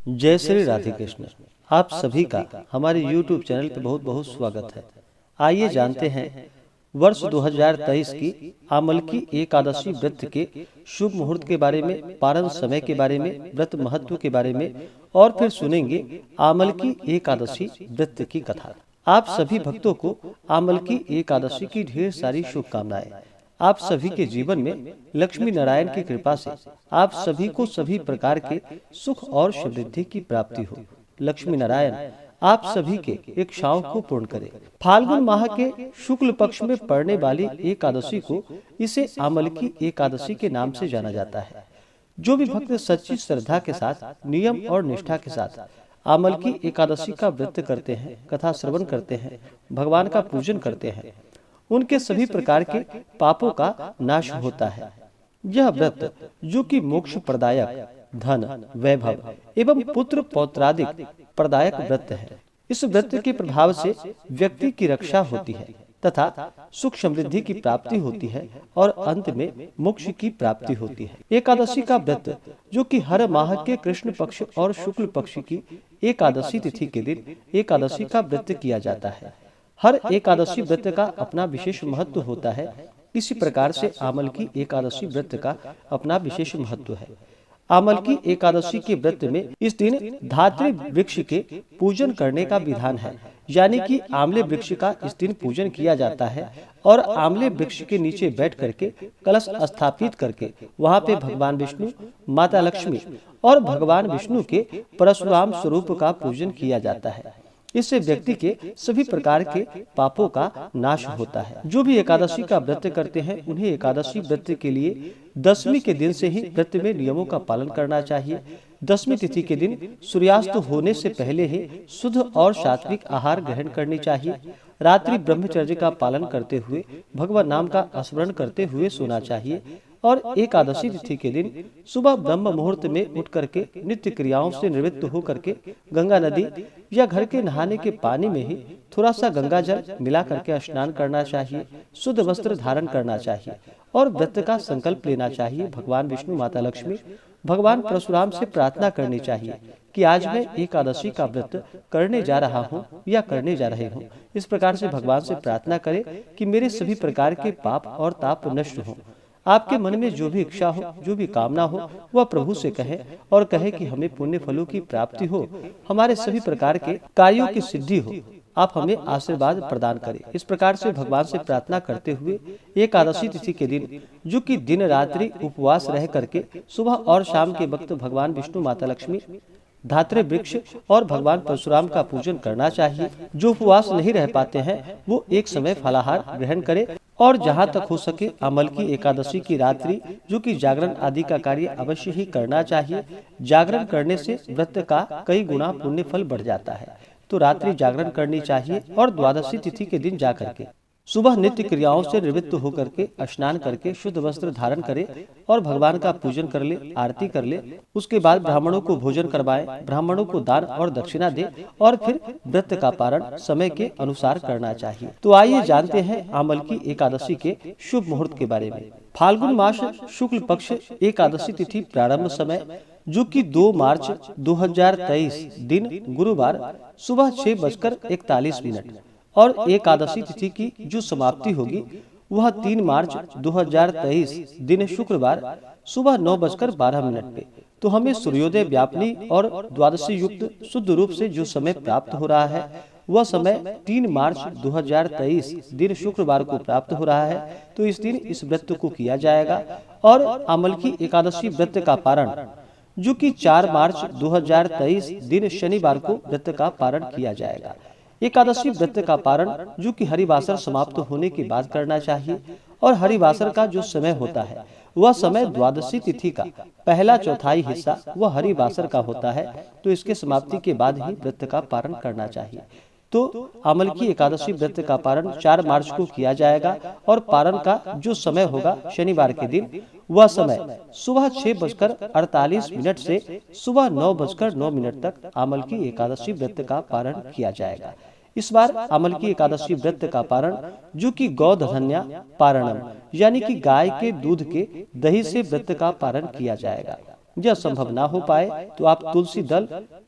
जय श्री राधे कृष्ण। आप सभी का हमारे YouTube चैनल पे बहुत बहुत स्वागत है। आइए जानते हैं वर्ष 2023 की आमलकी एकादशी व्रत के शुभ मुहूर्त के बारे में, पारण समय के बारे में, व्रत महत्व के बारे में और फिर सुनेंगे आमलकी एकादशी व्रत की कथा। आप सभी भक्तों को आमलकी एकादशी की ढेर सारी शुभकामनाएं। आप सभी के जीवन में लक्ष्मी नारायण की कृपा से आप सभी को सभी प्रकार के सुख और समृद्धि की प्राप्ति हो। लक्ष्मी नारायण आप सभी के इच्छाओं को पूर्ण करें। फाल्गुन माह के शुक्ल पक्ष में पड़ने वाली एकादशी को इसे आमलकी एकादशी के नाम से जाना जाता है। जो भी भक्त सच्ची श्रद्धा के साथ, नियम और निष्ठा के साथ आमलकी एकादशी का व्रत करते हैं, कथा श्रवण करते हैं, भगवान का पूजन करते हैं, उनके सभी प्रकार के पापों का नाश होता है। यह व्रत जो कि मोक्ष प्रदायक, धन, वैभव एवं पुत्र पौत्रादिक प्रदायक व्रत है। इस व्रत के प्रभाव से व्यक्ति की रक्षा होती है तथा सुख समृद्धि की प्राप्ति होती है और अंत में मोक्ष की प्राप्ति होती है। एकादशी का व्रत जो कि हर माह के कृष्ण पक्ष और शुक्ल पक्ष की एकादशी तिथि के दिन एकादशी का व्रत किया जाता है। हर एकादशी व्रत का अपना विशेष महत्व होता है। इसी प्रकार से आमलकी एकादशी व्रत का अपना विशेष महत्व है। आमलकी एकादशी के व्रत में इस दिन धात्री वृक्ष के पूजन करने का विधान है, यानी कि आमले वृक्ष का इस दिन पूजन किया जाता है और आमले वृक्ष के नीचे बैठ करके कलश स्थापित करके वहाँ पे भगवान विष्णु, माता लक्ष्मी और भगवान विष्णु के परशुराम स्वरूप का पूजन किया जाता है। इससे व्यक्ति के सभी प्रकार के पापों का नाश होता है। जो भी एकादशी का व्रत करते हैं उन्हें एकादशी व्रत के लिए दशमी के दिन से ही व्रत में नियमों का पालन करना चाहिए। दशमी तिथि के दिन सूर्यास्त होने से पहले ही शुद्ध और सात्विक आहार ग्रहण करनी चाहिए। रात्रि ब्रह्मचर्य का पालन करते हुए भगवान नाम का स्मरण करते हुए सोना चाहिए और एकादशी तिथि के दिन सुबह ब्रह्म मुहूर्त में उठ करके नित्य क्रियाओं से निवृत्त हो करके गंगा नदी या घर के नहाने के पानी में ही थोड़ा सा गंगा जल मिला करके स्नान करना चाहिए। शुद्ध वस्त्र धारण करना चाहिए और व्रत का संकल्प लेना चाहिए। भगवान विष्णु, माता लक्ष्मी, भगवान परशुराम से प्रार्थना करनी चाहिए कि आज मैं एकादशी का व्रत करने जा रहा हूँ या करने जा रहे हूँ। इस प्रकार से भगवान से प्रार्थना करें कि मेरे सभी प्रकार के पाप और ताप नष्ट हों। आपके मन में जो भी इच्छा हो, जो भी कामना हो, वह प्रभु से कहे और कहे कि हमें पुण्य फलों की प्राप्ति हो, हमारे सभी प्रकार के कार्यों की सिद्धि हो, आप हमें आशीर्वाद प्रदान करें। इस प्रकार से भगवान से प्रार्थना करते हुए एकादशी तिथि के दिन जो कि दिन रात्रि उपवास रह करके सुबह और शाम के वक्त भगवान विष्णु, माता लक्ष्मी, धात्री वृक्ष और भगवान परशुराम का पूजन करना चाहिए। जो उपवास नहीं रह पाते हैं वो एक समय फलाहार ग्रहण करें और जहाँ तक हो सके आमलकी एकादशी की रात्रि जो कि जागरण आदि का कार्य अवश्य ही करना चाहिए। जागरण करने से व्रत का कई गुना पुण्य फल बढ़ जाता है, तो रात्रि जागरण करनी चाहिए और द्वादशी तिथि के दिन जा करके सुबह नित्य क्रियाओं से निवृत्त होकर के स्नान करके शुद्ध वस्त्र धारण करे और भगवान का पूजन कर ले, आरती कर ले। उसके बाद ब्राह्मणों को भोजन करवाएं, ब्राह्मणों को दान और दक्षिणा दे और फिर व्रत का पारण समय के अनुसार करना चाहिए। तो आइए जानते हैं आमलकी एकादशी के शुभ मुहूर्त के बारे में। फाल्गुन मास शुक्ल पक्ष एकादशी तिथि प्रारंभ समय जो कि 2 मार्च 2023 दिन गुरुवार सुबह 6:41 और एकादशी तिथि की जो समाप्ति होगी वह 3 मार्च 2023 दिन शुक्रवार सुबह 9:12 पे। तो हमें सूर्योदय व्यापनी और द्वादशी युक्त शुद्ध रूप से जो समय प्राप्त हो रहा है वह समय 3 मार्च 2023 दिन शुक्रवार को प्राप्त हो रहा है। तो इस दिन इस व्रत को किया जाएगा और आमलकी एकादशी व्रत का पारण जो कि 4 मार्च 2023 दिन शनिवार को व्रत का पारण किया जाएगा। एकादशी व्रत का पारण जो कि हरिवासर समाप्त होने के बाद करना चाहिए और हरिवासर का जो समय होता है वह समय द्वादशी तिथि का पहला चौथाई हिस्सा वह हरिवासर का होता है। तो इसके समाप्ति के बाद ही व्रत का पारण करना चाहिए। तो आमलकी एकादशी व्रत का पारण 4 मार्च को किया जाएगा और पारण का जो समय होगा शनिवार के दिन वह समय सुबह 6:48 से सुबह 9:09 तक आमलकी एकादशी व्रत का पारण किया जाएगा। इस बार आमलकी एकादशी व्रत का पारण जो कि गौधन्या पारणम यानी कि गाय के दूध के दही से व्रत का पारण किया जाएगा। यह संभव ना हो पाए तो आप तुलसी दल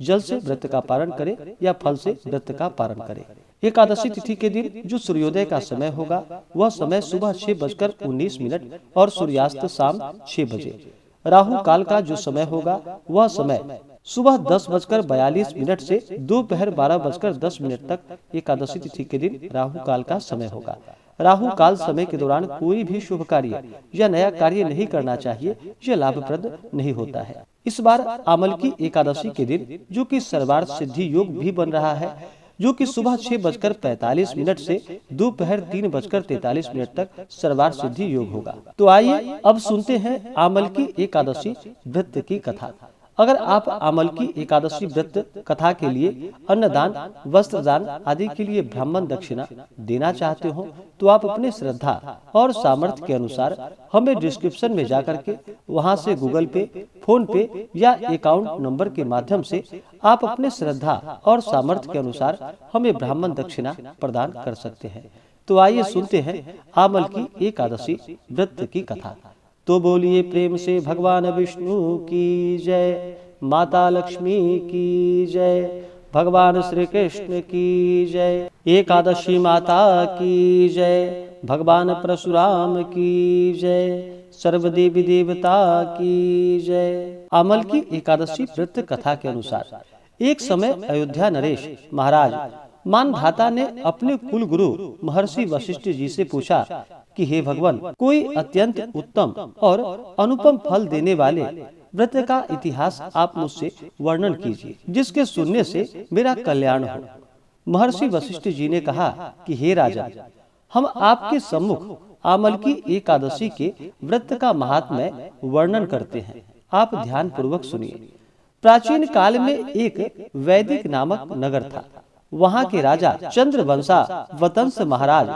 जल से व्रत का पारण करें या फल से व्रत का पारण करें। एकादशी तिथि के दिन जो सूर्योदय का समय होगा वह समय सुबह 6:19 और सूर्यास्त शाम 6 बजे। राहु काल का जो समय होगा वह समय सुबह 10:42 से दोपहर 12:10 तक एकादशी तिथि के दिन राहु काल का समय होगा। राहु काल समय के दौरान कोई भी शुभ कार्य या नया कार्य नहीं करना चाहिए, यह लाभप्रद नहीं होता है। इस बार आमल की एकादशी के दिन जो कि सर्वार्थ सिद्धि योग भी बन रहा है, जो कि सुबह 6:45 से दोपहर 3:43 तक सर्वार्थ सिद्धि योग होगा। तो आइए अब सुनते हैं आमल की एकादशी व्रत की कथा। अगर आप आमल की एकादशी व्रत कथा के लिए अन्नदान, वस्त्रदान आदि के लिए ब्राह्मण दक्षिणा देना चाहते हो तो आप अपने श्रद्धा और सामर्थ्य के अनुसार हमें डिस्क्रिप्शन में जाकर के वहां से गूगल पे, फोन पे या अकाउंट नंबर के माध्यम से आप अपने श्रद्धा और सामर्थ्य के अनुसार हमें ब्राह्मण दक्षिणा प्रदान कर सकते हैं। तो आइए सुनते हैं आमल की एकादशी व्रत की कथा। तो बोलिए प्रेम से भगवान विष्णु की जय, माता लक्ष्मी की जय, भगवान श्री कृष्ण की जय, एकादशी माता की जय, भगवान परशुराम की जय, सर्वदेवी देवता की जय। आमल की एकादशी व्रत कथा के अनुसार एक समय अयोध्या नरेश महाराज मानधाता ने अपने कुल गुरु महर्षि वशिष्ठ जी से पूछा कि हे भगवान, कोई अत्यंत उत्तम और अनुपम फल देने वाले व्रत का इतिहास आप मुझसे वर्णन कीजिए, जिसके सुनने से मेरा कल्याण हो। महर्षि वशिष्ठ जी ने कहा कि हे राजा, हम आपके सम्मुख आमल की एकादशी के व्रत का महात्म्य वर्णन करते हैं, आप ध्यान पूर्वक सुनिए। प्राचीन काल में एक वैदिक नामक नगर था। वहाँ के राजा चंद्रवंशा वतंस महाराज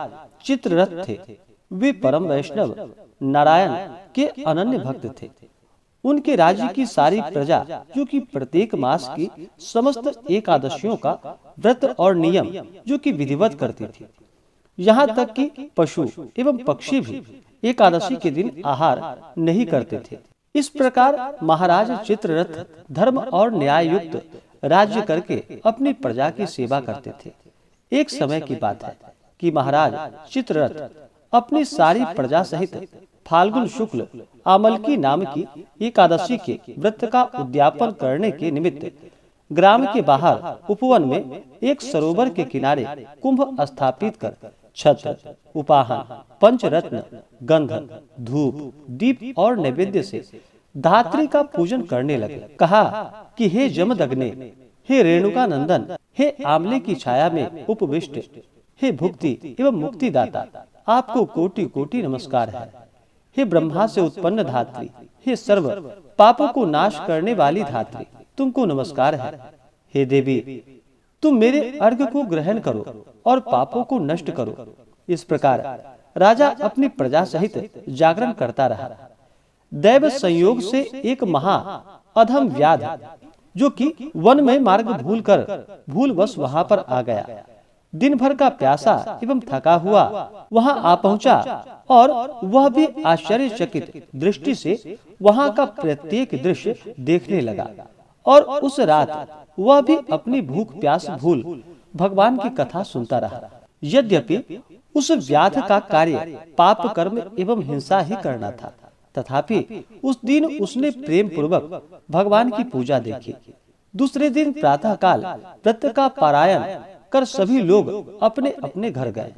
चित्ररथ थे। वे परम वैष्णव नारायण के अनन्य भक्त थे। उनके राज्य की सारी प्रजा, जो कि प्रत्येक मास की समस्त एकादशियों का व्रत और नियम जो कि विधिवत करती थी, यहाँ तक कि पशु एवं पक्षी भी एकादशी के दिन आहार नहीं करते थे। इस प्रकार महाराज चित्ररथ धर्म और न्याय युक्त राज्य करके अपनी प्रजा की सेवा करते थे। एक समय की बात है कि महाराज चित्ररथ अपनी सारी प्रजा सहित फाल्गुन शुक्ल आमलकी नाम की एकादशी के व्रत का उद्यापन करने के निमित्त ग्राम के बाहर उपवन में एक सरोवर के किनारे कुंभ स्थापित कर छत्र, उपाहन, पंचरत्न, गंध, धूप, दीप और नैवेद्य से धात्री का पूजन करने लगे। कहा कि हे जमदग्ने, हे रेणुका नंदन, हे आमले की छाया में उपविष्ट, हे भुक्ति एवं मुक्ति दाता, आपको कोटि कोटि नमस्कार है। हे ब्रह्मा से उत्पन्न धात्री, हे सर्व पापों को नाश करने वाली धात्री, तुमको नमस्कार है। हे देवी, तुम मेरे अर्घ्य को ग्रहण करो और पापों को नष्ट करो। इस प्रकार राजा अपनी प्रजा सहित जागरण करता रहा। दैव संयोग से एक महा अधम व्याध, जो कि वन में मार्ग भूलवश वहां पर आ गया, दिन भर का प्यासा एवं थका हुआ वहां आ पहुंचा और वह भी आश्चर्यचकित दृष्टि से वहां का प्रत्येक दृश्य देखने लगा। और उस रात वह भी अपनी भूख प्यास भूल भगवान की कथा सुनता रहा। यद्यपि उस व्याध का कार्य पाप कर्म एवं हिंसा ही करना था, तथापि उस दिन उसने प्रेम पूर्वक भगवान की पूजा देखी। दूसरे दिन प्रातः काल व्रत का पारायण कर सभी लोग अपने अपने घर गए।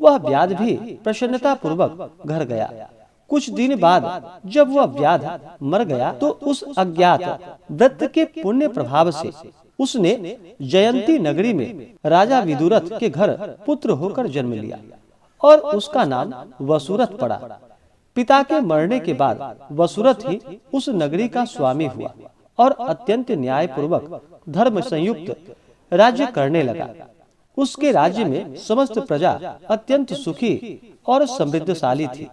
वह व्याध भी प्रसन्नता पूर्वक घर गया। कुछ दिन बाद जब वह व्याध मर गया तो उस अज्ञात व्रत के पुण्य प्रभाव से उसने जयंती नगरी में राजा विदुरथ के घर पुत्र होकर जन्म लिया और उसका नाम वसुरथ पड़ा। पिता के मरने के बाद वसुरथ ही उस नगरी का स्वामी हुआ और अत्यंत न्याय पूर्वक धर्म संयुक्त राज्य करने लगा। उसके राज्य में समस्त प्रजा अत्यंत सुखी और समृद्धशाली थी।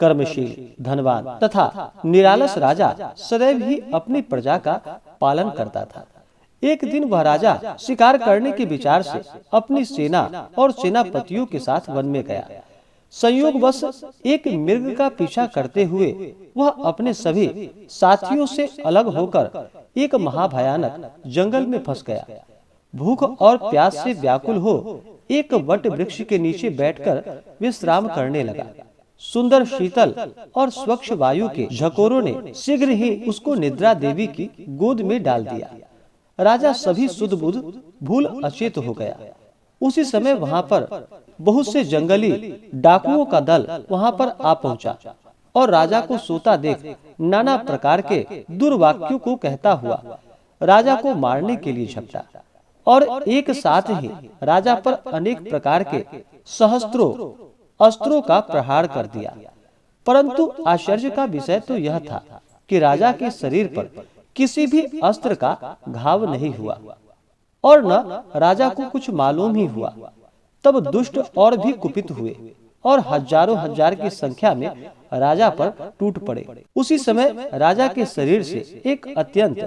कर्मशील, धनवान तथा निरालस राजा सदैव ही अपनी प्रजा का पालन करता था। एक दिन वह राजा शिकार करने के विचार से अपनी सेना और सेनापतियों के साथ वन में गया। संयोगवश एक मृग का पीछा करते हुए वह अपने सभी साथियों से अलग होकर एक महाभयानक जंगल में फंस गया। भूख और प्यास से व्याकुल हो एक वट वृक्ष के नीचे बैठकर विश्राम करने लगा। सुंदर शीतल और स्वच्छ वायु के झकोरों ने शीघ्र ही उसको निद्रा देवी की गोद में डाल दिया। राजा सभी सुध बुध भूल अचेत हो गया। उसी समय वहां पर बहुत से जंगली डाकुओं का दल वहां पर आ पहुंचा और राजा को सोता देख नाना प्रकार के दुर्वाक्यों को कहता हुआ राजा को मारने के लिए झपटा और एक साथ ही राजा पर अनेक प्रकार के सहस्त्रों अस्त्रों का प्रहार कर दिया। परंतु आश्चर्य का विषय तो यह था कि राजा के शरीर पर किसी भी अस्त्र का घाव नहीं हुआ और न राजा को कुछ मालूम ही हुआ। तब दुष्ट और भी कुपित हुए और हजारों हजार की संख्या में राजा पर टूट पड़े। उसी समय राजा के शरीर से एक अत्यंत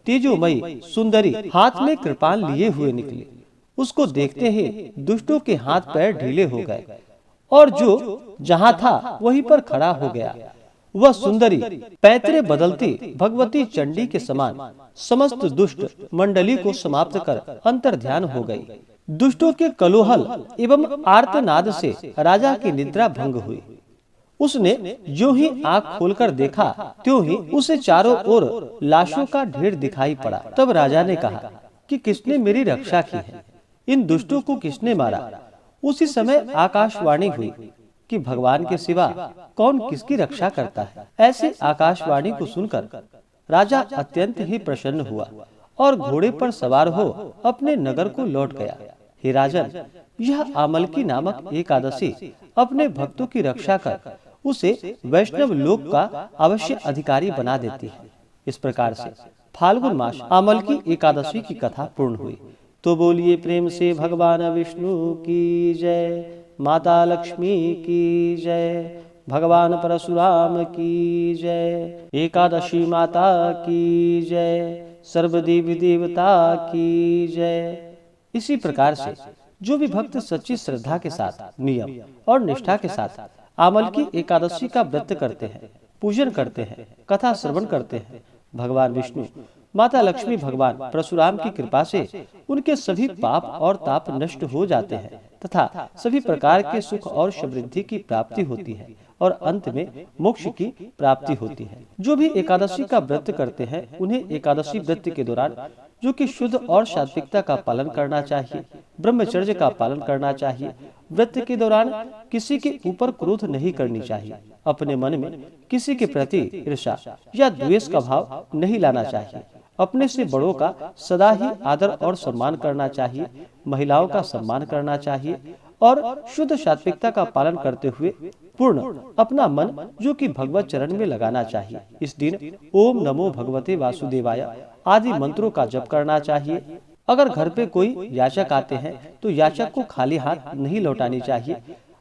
तेजोमयी सुंदरी हाथ में कृपाण लिए हुए निकली। उसको देखते ही दुष्टों के हाथ पैर ढीले हो गए और जो जहां था वहीं पर खड़ा हो गया। वह सुंदरी पैतरे बदलती भगवती चंडी के समान समस्त दुष्ट मंडली को समाप्त कर अंतर्ध्यान हो गई। दुष्टों के कलोहल एवं आर्तनाद से राजा की निद्रा भंग हुई। उसने जो ही आंख खोलकर देखा त्यों ही उसे चारों ओर लाशों का ढेर दिखाई पड़ा। तब राजा ने कहा कि किसने मेरी रक्षा की है, इन दुष्टों को किसने मारा। उसी समय आकाशवाणी हुई कि भगवान के सिवा कौन किसकी रक्षा करता है। ऐसे आकाशवाणी को सुनकर राजा अत्यंत ही प्रसन्न हुआ और घोड़े पर सवार हो अपने नगर को लौट गया। हे राजन, यह आमलकी नामक एकादशी अपने भक्तों की रक्षा कर उसे वैष्णव लोक का अवश्य अधिकारी बना देती है। इस प्रकार से फाल्गुन मास आमलकी एकादशी की कथा पूर्ण हुई। तो बोलिए प्रेम से भगवान विष्णु की जय, माता लक्ष्मी की जय, भगवान परशुराम की जय, एकादशी माता की जय, सर्वदेवी देवता की जय। इसी प्रकार से जो भी भक्त सच्ची श्रद्धा के साथ, नियम और निष्ठा के साथ आमलकी एकादशी का व्रत करते हैं, पूजन करते हैं, कथा श्रवण करते हैं, भगवान विष्णु, माता लक्ष्मी, भगवान परशुराम की कृपा से उनके सभी पाप और ताप नष्ट हो जाते हैं तथा सभी प्रकार के सुख और समृद्धि की प्राप्ति होती है और अंत में मोक्ष की प्राप्ति होती है। जो भी एकादशी का व्रत करते हैं उन्हें एकादशी व्रत के दौरान जो कि शुद्ध और सात्विकता का पालन करना चाहिए, ब्रह्मचर्य का पालन करना चाहिए। व्रत के दौरान किसी के ऊपर क्रोध नहीं करनी चाहिए। अपने मन में किसी के प्रति ईर्ष्या या द्वेष का भाव नहीं लाना चाहिए। अपने से बड़ों का सदा ही आदर और सम्मान करना चाहिए। महिलाओं का सम्मान करना चाहिए और शुद्ध सात्विकता का पालन करते हुए पूर्ण अपना मन जो कि भगवत चरण में लगाना चाहिए। इस दिन ओम नमो भगवते वासुदेवाय आदि मंत्रों का जप करना चाहिए। अगर घर पे कोई याचक आते हैं तो याचक को खाली हाथ नहीं लौटानी चाहिए।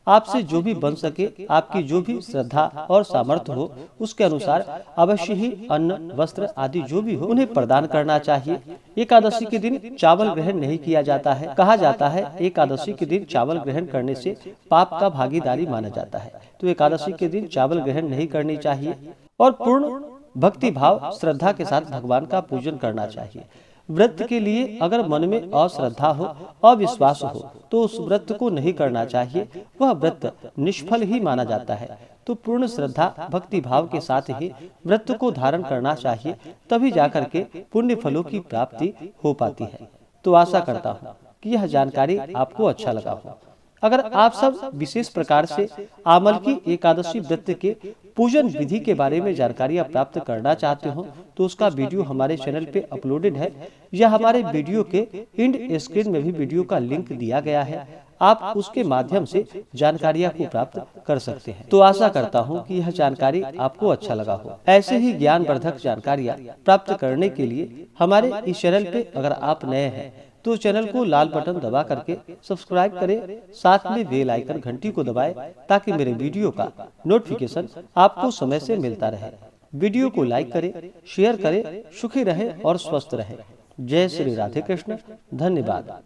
आपसे जो भी बन सके, आपकी जो भी श्रद्धा और सामर्थ्य हो उसके अनुसार अवश्य ही अन्न, वस्त्र आदि जो भी हो उन्हें प्रदान करना चाहिए। एकादशी के दिन चावल ग्रहण नहीं किया जाता है। कहा जाता है एकादशी के दिन चावल ग्रहण करने से पाप का भागीदारी माना जाता है। तो एकादशी के दिन चावल ग्रहण नहीं करनी चाहिए और पूर्ण भक्ति भाव श्रद्धा के साथ भगवान का पूजन करना चाहिए। व्रत के लिए अगर मन में अश्रद्धा हो, अविश्वास हो तो उस व्रत को नहीं करना चाहिए। वह व्रत निष्फल ही माना जाता है। तो पूर्ण श्रद्धा भक्ति भाव के साथ ही व्रत को धारण करना चाहिए, तभी जाकर के पुण्य फलों की प्राप्ति हो पाती है। तो आशा करता हूँ कि यह जानकारी आपको अच्छा लगा हो। अगर आप सब विशेष प्रकार से आमलकी एकादशी व्रत के पूजन विधि के बारे में जानकारियां प्राप्त करना चाहते हो तो उसका वीडियो हमारे चैनल पे अपलोडेड है या हमारे वीडियो के एंड स्क्रीन में भी वीडियो का लिंक दिया गया है। आप उसके माध्यम से जानकारियां को प्राप्त कर सकते हैं। तो आशा करता हूं कि यह जानकारी आपको अच्छा लगा हो। ऐसे ही ज्ञानवर्धक जानकारियां प्राप्त करने के लिए हमारे इस चैनल पे अगर आप नए हैं तो चैनल को लाल बटन दबा करके सब्सक्राइब करें, साथ में बेल आइकन घंटी को दबाएं ताकि मेरे वीडियो का नोटिफिकेशन आपको समय से मिलता रहे। वीडियो को लाइक करें, शेयर करें, सुखी रहें और स्वस्थ रहें। जय श्री राधे कृष्ण। धन्यवाद।